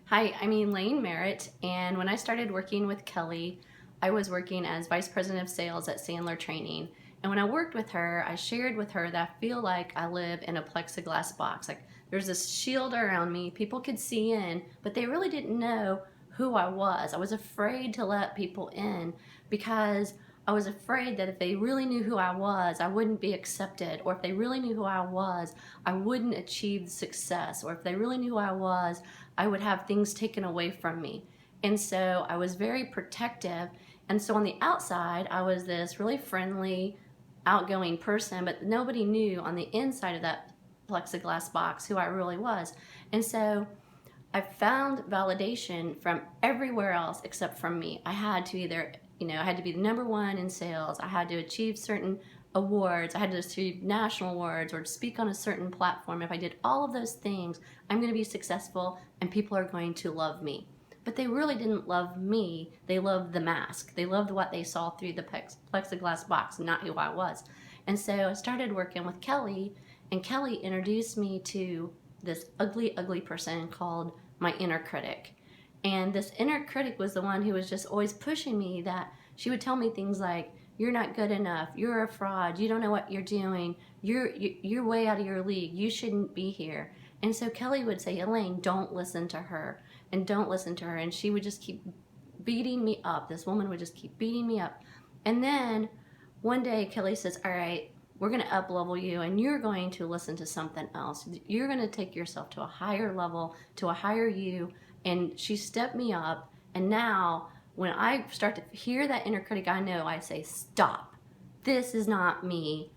Hi, I'm Elaine Merritt, and when I started working with Kelly, I was working as Vice President of Sales at Sandler Training. And when I worked with her, I shared with her that I feel like I live in a plexiglass box. Like there's this shield around me, people could see in, but they really didn't know who I was. I was afraid to let people in because I was afraid that if they really knew who I was, I wouldn't be accepted. Or if they really knew who I was, I wouldn't achieve success. Or if they really knew who I was, I would have things taken away from me. And so I was very protective. And so on the outside, I was this really friendly, outgoing person, but nobody knew on the inside of that plexiglass box who I really was. And so I found validation from everywhere else except from me. I had to either, I had to be the number one in sales. I had to achieve certain awards. I had to achieve national awards or speak on a certain platform. If I did all of those things, I'm going to be successful and people are going to love me. But they really didn't love me. They loved the mask. They loved what they saw through the plexiglass box, not who I was. And so I started working with Kelly, and Kelly introduced me to this ugly, ugly person called my inner critic. And this inner critic was the one who was just always pushing me, that she would tell me things like, you're not good enough, you're a fraud, you don't know what you're doing, you're way out of your league, you shouldn't be here. And so Kelly would say, Elaine, don't listen to her, and don't listen to her. And she would just keep beating me up. This woman would just keep beating me up. And then one day Kelly says, all right, we're going to up level you, and you're going to listen to something else. You're going to take yourself to a higher level, to a higher you. And she stepped me up. And now when I start to hear that inner critic, I know, I say, stop. This is not me.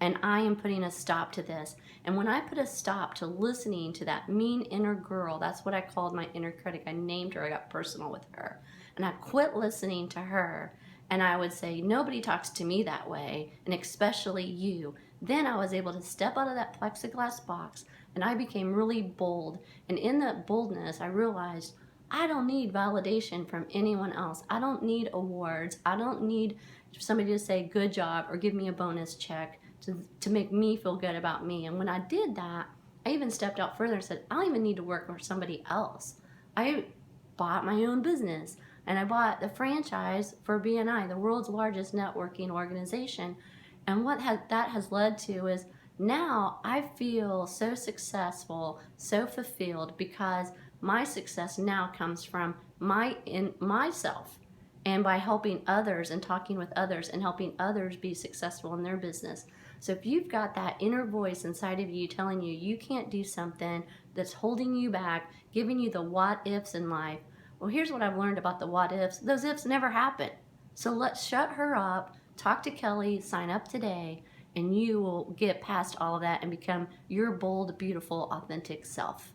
And I am putting a stop to this. And when I put a stop to listening to that mean inner girl, that's what I called my inner critic. I named her. I got personal with her. And I quit listening to her. And I would say, nobody talks to me that way, and especially you. Then I was able to step out of that plexiglass box, and I became really bold. And in that boldness, I realized I don't need validation from anyone else. I don't need awards. I don't need somebody to say good job or give me a bonus check to make me feel good about me. And when I did that, I even stepped out further and said, I don't even need to work for somebody else. I bought my own business. And I bought the franchise for BNI, the world's largest networking organization. And what that has led to is now I feel so successful, so fulfilled, because my success now comes from myself, and by helping others and talking with others and helping others be successful in their business. So if you've got that inner voice inside of you telling you you can't do something, that's holding you back, giving you the what ifs in life, well, here's what I've learned about the what ifs. Those ifs never happen. So let's shut her up, talk to Kelly, sign up today, and you will get past all of that and become your bold, beautiful, authentic self.